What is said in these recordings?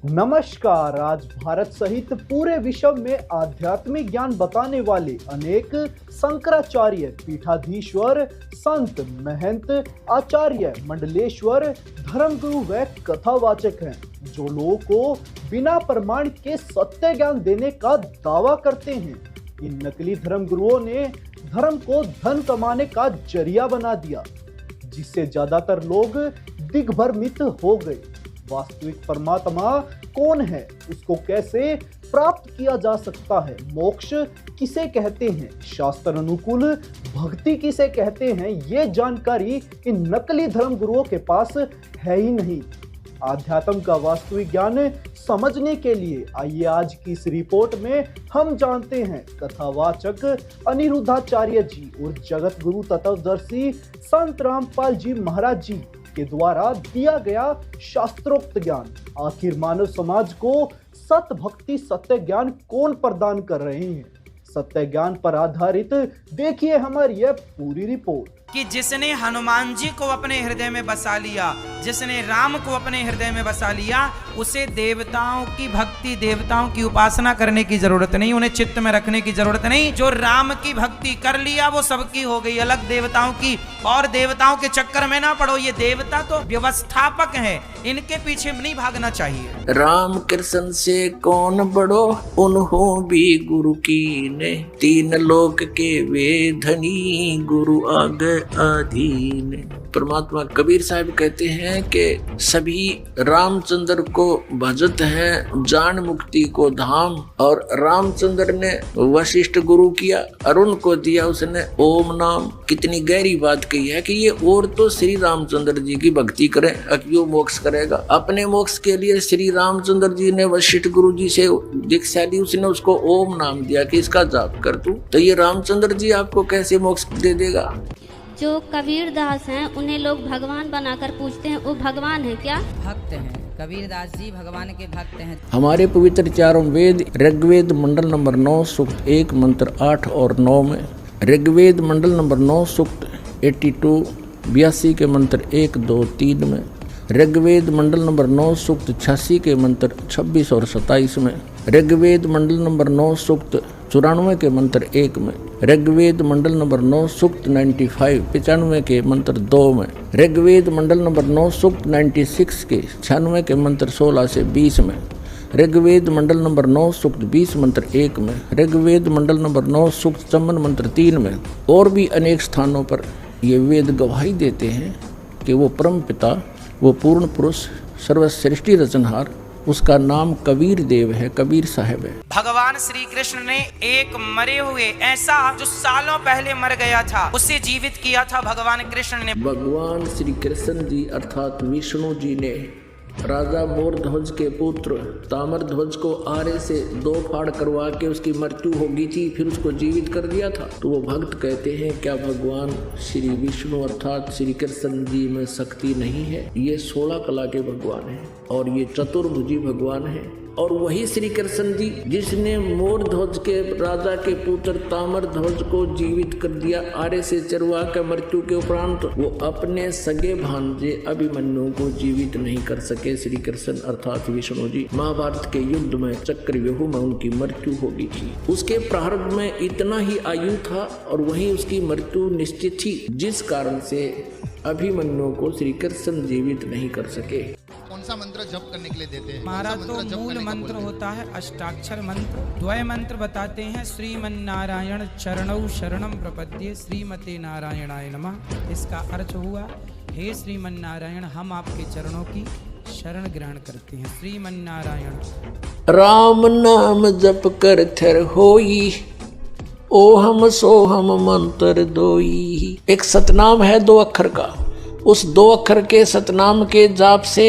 नमस्कार। आज भारत सहित पूरे विश्व में आध्यात्मिक ज्ञान बताने वाले अनेक शंकराचार्य, पीठाधीश्वर, संत, महंत, आचार्य, मंडलेश्वर, धर्मगुरु व कथावाचक हैं, जो लोगों को बिना प्रमाण के सत्य ज्ञान देने का दावा करते हैं। इन नकली धर्मगुरुओं ने धर्म को धन कमाने का जरिया बना दिया, जिससे ज्यादातर लोग दिग्भ्रमित हो गए। वास्तविक परमात्मा कौन है, उसको कैसे प्राप्त किया जा सकता है, मोक्ष किसे कहते हैं, शास्त्र अनुकूल भक्ति किसे कहते हैं, ये जानकारी इन नकली धर्मगुरुओं के पास है ही नहीं। आध्यात्म का वास्तविक ज्ञान समझने के लिए आइए आज की इस रिपोर्ट में हम जानते हैं कथावाचक अनिरुद्धाचार्य जी और जगत गुरु तत्वदर्शी संत रामपाल जी महाराज जी के द्वारा दिया गया शास्त्रोक्त ज्ञान। आखिर मानव समाज को सत्य भक्ति सत्य ज्ञान कौन प्रदान कर रहे हैं? सत्य ज्ञान पर आधारित देखिए हमारी यह पूरी रिपोर्ट। कि जिसने हनुमान जी को अपने हृदय में बसा लिया, जिसने राम को अपने हृदय में बसा लिया, उसे देवताओं की भक्ति, देवताओं की उपासना करने की जरूरत नहीं, उन्हें चित्त में रखने की जरूरत नहीं। जो राम की भक्ति कर लिया वो सबकी हो गई, अलग देवताओं की। और देवताओं के चक्कर में ना पड़ो, ये देवता तो व्यवस्थापक हैं, इनके पीछे नहीं भागना चाहिए। राम कृष्ण से कौन बड़ो, उन्हों भी गुरु की ने, तीन लोक के वे धनी, गुरु आगे अधीन। परमात्मा कबीर साहब कहते हैं कि सभी रामचंद्र को भजत हैं जान मुक्ति को धाम। और रामचंद्र ने वशिष्ठ गुरु किया, अरुण को दिया उसने ओम नाम। कितनी गहरी बात कही है कि ये और तो श्री रामचंद्र जी की भक्ति करें, अक्यों मोक्ष करेगा। अपने मोक्ष के लिए श्री रामचंद्र जी ने वशिष्ठ गुरु जी से दीक्षा ली, उसने उसको ओम नाम दिया कि इसका जाप कर तू, तो ये रामचंद्र जी आपको कैसे मोक्ष दे देगा? जो कबीरदास हैं उन्हें लोग भगवान बनाकर पूछते हैं, वो भगवान है क्या? भक्त हैं, कबीरदास जी भगवान के भक्त हैं। हमारे पवित्र चारों वेद ऋग्वेद मंडल नंबर 9 सूक्त 1 मंत्र 8 और 9 में, ऋग्वेद मंडल नंबर 9 सूक्त 82 के मंत्र 1, 2, 3 में, ऋग्वेद मंडल नंबर 9 सूक्त 86 के मंत्र 26 और 27 में, ऋग्वेद मंडल नंबर 9 सूक्त 94 के मंत्र 1 में, ऋग्वेद मंडल नंबर 9 सूक्त 95 के मंत्र 2 में, ऋग्वेद मंडल नंबर 9 सूक्त 96 के 96 के मंत्र 16 से 20 में, ऋग्वेद मंडल नंबर 9 सूक्त 20 मंत्र 1 में, ऋग्वेद मंडल नंबर 9 सूक्त 54 मंत्र 3 में, और भी अनेक स्थानों पर ये वेद गवाही देते हैं कि वो परम पिता, वो पूर्ण पुरुष, सर्वश्रेष्ठी रचनहार, उसका नाम कबीर देव है, कबीर साहब है। भगवान श्री कृष्ण ने एक मरे हुए, ऐसा जो सालों पहले मर गया था, उसे जीवित किया था भगवान कृष्ण ने। भगवान श्री कृष्ण जी अर्थात विष्णु जी ने राजा मोरध्वज के पुत्र ताम्रध्वज को आरे से 2 फाड़ करवा के उसकी मृत्यु हो गई थी, फिर उसको जीवित कर दिया था। तो वो भक्त कहते हैं, क्या भगवान श्री विष्णु अर्थात श्री कृष्ण जी में शक्ति नहीं है? ये 16 कला के भगवान हैं और ये चतुर्भुजी भगवान हैं। और वही श्री कृष्ण जी जिसने मोरध्वज के राजा के पुत्र ताम्रध्वज को जीवित कर दिया आरे से चरवा कर मृत्यु के उपरांत, वो अपने सगे भांजे अभिमन्यु को जीवित नहीं कर सके। श्री कृष्ण अर्थात विष्णु जी महाभारत के युद्ध में चक्रव्यूह में उनकी मृत्यु हो गई थी। उसके प्रारंभ में इतना ही आयु था और वहीं उसकी मृत्यु निश्चित थी, जिस कारण से अभिमन्यु को श्री कृष्ण जीवित नहीं कर सके। कौन सा मंत्र जप करने के लिए देते हैं? हमारा तो मूल मंत्र होता है अष्टाक्षर मंत्र। द्वय मंत्र बताते हैं, श्रीमन्नारायण चरणौ शरणम प्रपद्ये, श्रीमते नारायणाय नमः। इसका अर्थ हुआ, हे श्रीमन्नारायण, हम आपके चरणों की शरण ग्रहण करते हैं। श्रीमन्नारायण। राम नाम जप कर थर होई, ओहम सोहम मंत्र दोई। एक सतनाम है 2 अक्षर का, उस 2 अक्षर के सतनाम के जाप से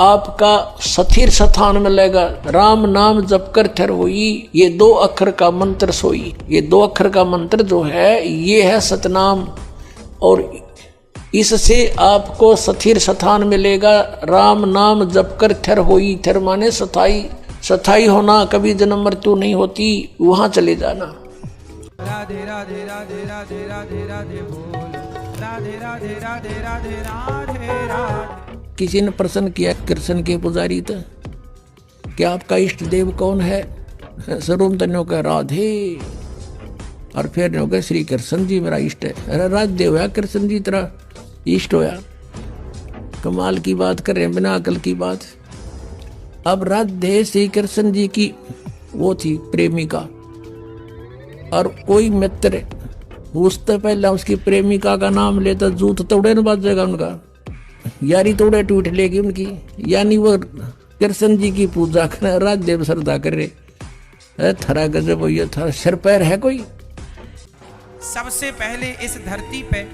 आपका स्थिर स्थान मिलेगा। राम नाम जप कर थर होई, ये 2 अक्षर का मंत्र सोई। ये 2 अक्षर का मंत्र जो है ये है सतनाम, और इससे आपको स्थिर स्थान मिलेगा। राम नाम जप कर थर होई, थर माने स्थाई, स्थाई होना, कभी जन्म मृत्यु नहीं होती, वहां चले जाना। राधे राधे राधे राधे राधे राधे बोल, राधे राधे राधे राधे राधे राधे। किसी ने प्रश्न किया कृष्ण के पुजारी थे, कि आपका इष्ट देव कौन है? स्वरूप तन्यों का राधे, और फिर हो गया श्री कृष्ण जी मेरा इष्ट है। अरे राधे होया कृष्ण जी तेरा इष्ट होया, कमाल की बात कर रहे हैं, बिना अकल की बात। अब राधे श्री कृष्ण जी की वो थी प्रेमिका, और कोई मित्र उससे पहले उसकी प्रेमिका का नाम लेता जूत तोड़े न बाजेगा उनका, यारी तोड़े टूट लेगी उनकी। यानी वो कृष्ण जी की पूजा कर राधे श्रद्धा कर रहे। थरा गजब हो, ये था सिर पैर है कोई। सबसे पहले इस धरती पे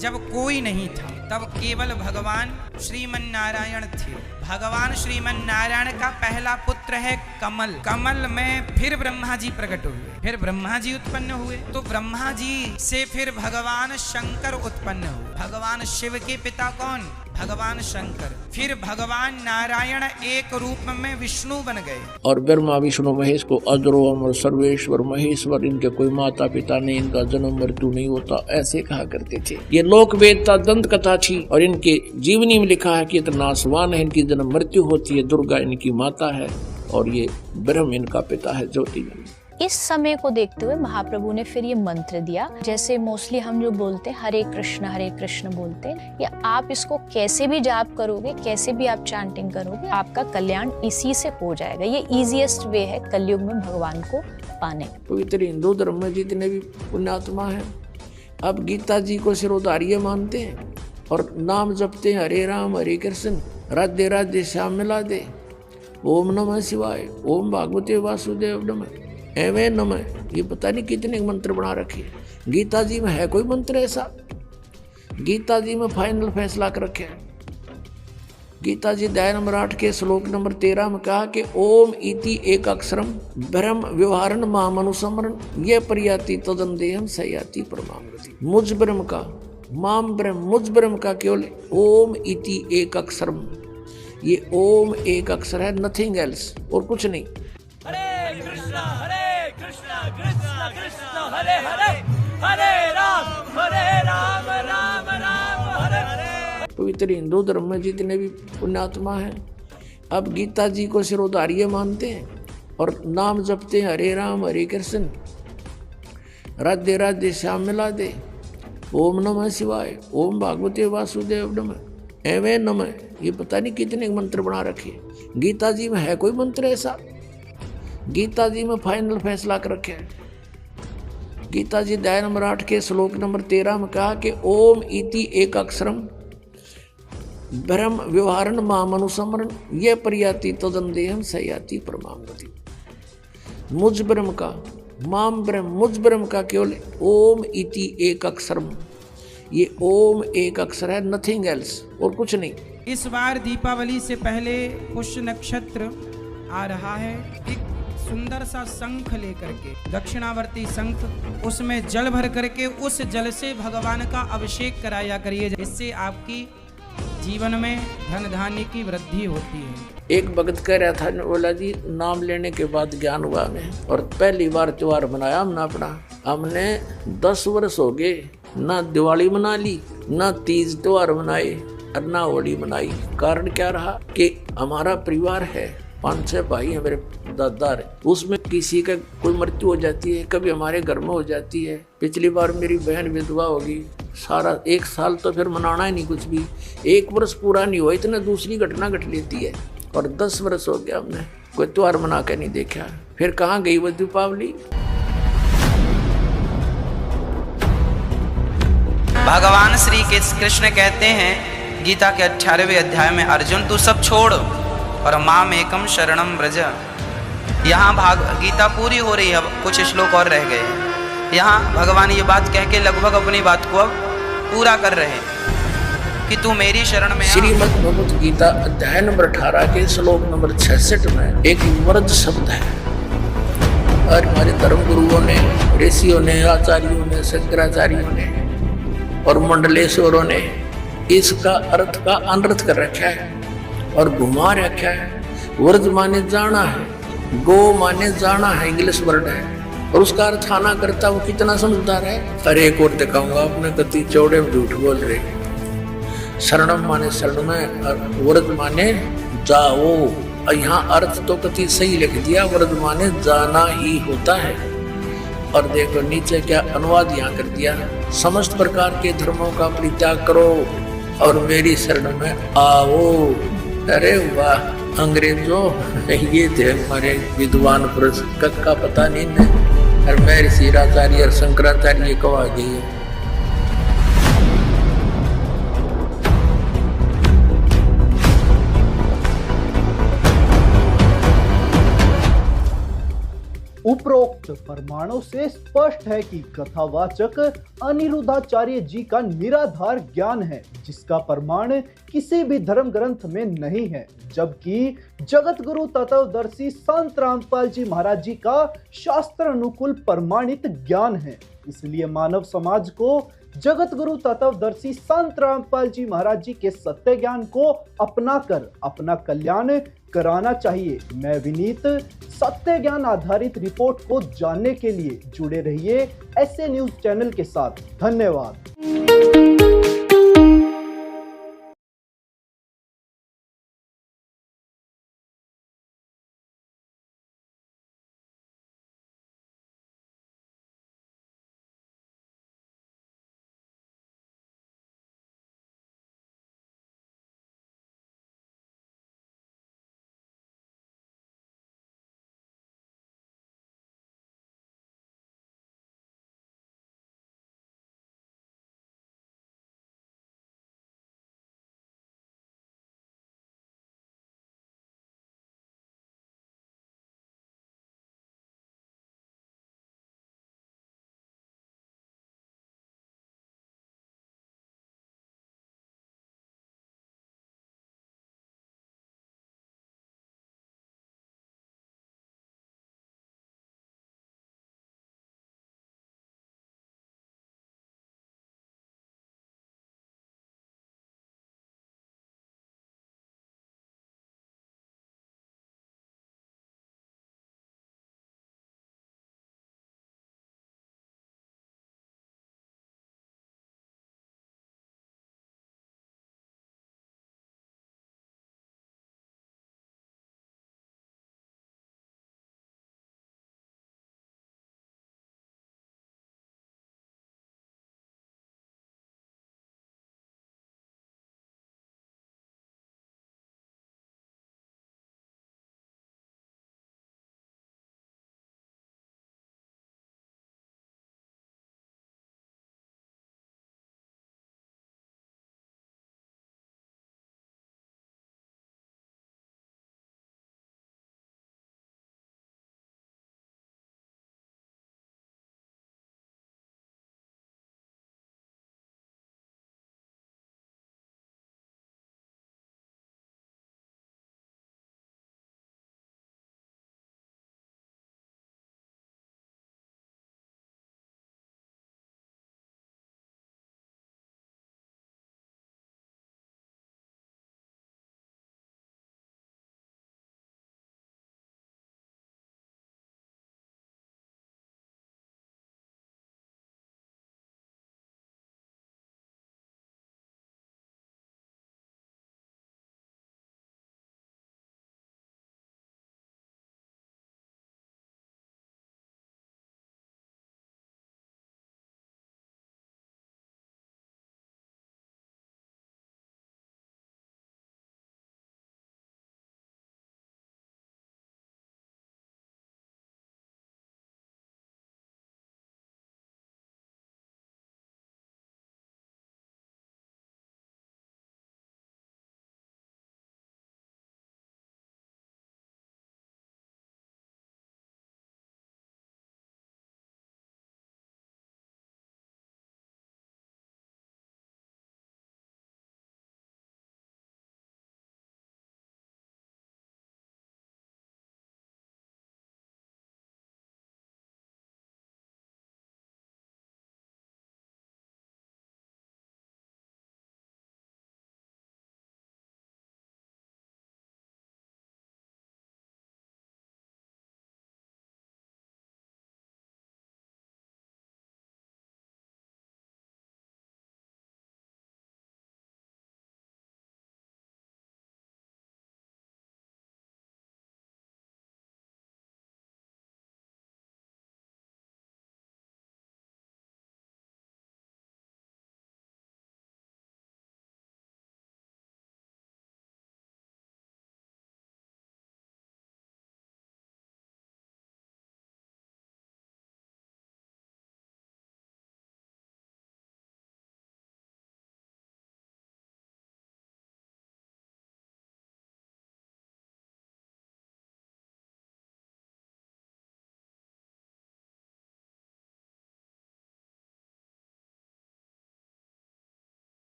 जब कोई नहीं था, तब केवल भगवान श्रीमन नारायण थे। भगवान श्रीमन नारायण का पहला पुत्र है कमल। कमल में फिर ब्रह्मा जी प्रकट हुए, फिर ब्रह्मा जी उत्पन्न हुए, तो ब्रह्मा जी से फिर भगवान शंकर उत्पन्न हुए। भगवान शिव के पिता कौन? भगवान शंकर। फिर भगवान नारायण एक रूप में विष्णु बन गए। और ब्रह्मा विष्णु महेश को अजरो अमर सर्वेश्वर महेश्वर, इनके कोई माता पिता नहीं, इनका जन्म मृत्यु नहीं होता, ऐसे कहा करते थे। ये लोक वेदता दंत कथा थी, और इनके जीवनी में लिखा है कि इतना नासवान है, इनकी जन्म मृत्यु होती है, दुर्गा इनकी माता है और ये ब्रह्म इनका पिता है, ज्योति। इस समय को देखते हुए महाप्रभु ने फिर ये मंत्र दिया। जैसे मोस्टली हम जो बोलते हैं हरे कृष्ण बोलते हैं, या आप इसको कैसे भी जाप करोगे, कैसे भी आप चैंटिंग करोगे, आपका कल्याण इसी से हो जाएगा। ये इजीएस्ट वे है कलयुग में भगवान को पाने। पवित्र हिंदू धर्म में जितने भी पुण्यात्मा हैं, अब गीता जी को सिरोधार्य मानते हैं और नाम जपते हैं, हरे राम हरे कृष्ण राधे राधे श्याम मिला दे, ओम नमः शिवाय, ओम भागवते वासुदेव नमः, एवं नमः। ये पता नहीं कितने मंत्र बना रखे। गीता जी में है कोई मंत्र ऐसा? गीता जी में फाइनल फैसला कर रखे है। गीता जी अध्याय नंबर 8 के श्लोक नंबर 13 में कहा कि ओम इति एक अक्षरम ब्रह्म व्यवहारण मामनुसमरण ये प्रयाति तदंदेहम सयाति परमामृति। मुझ ब्रह्म का माम ब्रह्म, मुझ ब्रह्म का केवल ओम इति एक अक्षरम, ये ओम एक अक्षर है, नथिंग एल्स, और कुछ नहीं। हरे कृष्णा कृष्णा कृष्णा हरे हरे, हरे राम राम राम हरे हरे। पवित्र हिंदू धर्म में जितने भी पुण्यात्मा हैं, अब गीता जी को सिरोधार्य मानते हैं और नाम जपते हैं, हरे राम हरे कृष्ण राधे राधे श्याम मिला दे, ओम नमः शिवाय, ओम भागवते वासुदेव नमः, एवं नमः। ये पता नहीं कितने मंत्र बना रखे। गीता जी में है कोई मंत्र ऐसा? गीता जी में फाइनल फैसला कर रखे है। गीता जी अध्याय नंबर 8 के श्लोक नंबर 13 में कहा कि ओम इति एक अक्षरम ब्रह्म व्यवहारण मामनुसमरण ये प्रयाति तदंदेहम सयाति परमामृति। मुझ ब्रह्म का माम ब्रह्म, मुझ ब्रह्म का केवल ओम इति एक अक्षरम, ये ओम एक अक्षर है, नथिंग एल्स, और कुछ नहीं। इस बार दीपावली से पहले पुष्य नक्षत्र आ रहा है। एक सुंदर सा शंख लेकर के, दक्षिणावर्ती शंख, उसमें जल भर करके उस जल से भगवान का अभिषेक कराया करिए, इससे आपकी जीवन में धन धान्य की वृद्धि होती है। एक भक्त कह रहा था, बोला जी नाम लेने के बाद ज्ञान हुआ हमें, और पहली बार त्योहार मनाया हमने अपना। हमने 10 वर्ष हो गए ना दिवाली मना ली, ना तीज त्योहार मनाए और ना होली मनाई। कारण क्या रहा कि हमारा परिवार है, 5-6 भाई हैं, मेरे दादा है, उसमें किसी का कोई मृत्यु हो जाती है, कभी हमारे घर में हो जाती है। पिछली बार मेरी बहन विधवा होगी, सारा 1 साल तो फिर मनाना ही नहीं कुछ भी। 1 वर्ष पूरा नहीं हुआ, इतना दूसरी घटना घट लेती है। और 10 वर्ष हो गया हमने कोई त्योहार मना के नहीं देखा। फिर कहाँ गई वो दीपावली? भगवान श्री कृष्ण कहते हैं गीता के 18वें अध्याय में, अर्जुन तू सब छोड़ और माम एकम शरणम ब्रज। यहाँ गीता पूरी हो रही है, अब कुछ श्लोक और रह गए। यहाँ भगवान ये बात कह के लगभग अपनी बात को अब पूरा कर रहे हैं कि तू मेरी शरण में। श्रीमद् भगवत गीता अध्याय नंबर 18 के श्लोक नंबर 66 में एक वरद शब्द है, और हमारे धर्म गुरुओं ने, ऋषियों ने, आचार्यों ने, शंकराचार्यों ने और मंडलेश्वरों ने इसका अर्थ का अनर्थ कर रखा है और घुमा रखा है। वर्ज माने जाना है, गो माने जाना है, इंग्लिश वर्ड है, और उसका अर्थ आना करता वो कितना समझदार है। अरे एक और दिखाऊंगा, अपने कति चौड़े में झूठ बोल रहे। शरणम माने शरण में, और वर्ज माने जाओ, और यहाँ अर्थ तो कति सही लिख दिया, वर्धमाने जाना ही होता है। और देखो नीचे क्या अनुवाद यहाँ कर दिया, समस्त प्रकार के धर्मों का परित्याग करो और मेरी शरण में आओ। अरे वाह, अंग्रेजों ये थे हमारे विद्वान पुरुष, का पता नहीं है। और महर्षि आचार्य और शंकराचार्य को आ गई है। उपरोक्त प्रमाणों से स्पष्ट है कि कथावाचक अनिरुद्धाचार्य जी का निराधार ज्ञान है, जिसका प्रमाण किसी भी धर्म ग्रंथ में नहीं है, जबकि जगत गुरु तत्वदर्शी संत रामपाल जी महाराज जी का शास्त्र अनुकूल प्रमाणित ज्ञान है। इसलिए मानव समाज को जगत गुरु तत्वदर्शी संत रामपाल जी महाराज जी के सत्य ज्ञान को अपनाकर अपना कल्याण कराना चाहिए। मैं विनीत सत्य ज्ञान आधारित रिपोर्ट को जानने के लिए जुड़े रहिए ऐसे न्यूज चैनल के साथ। धन्यवाद।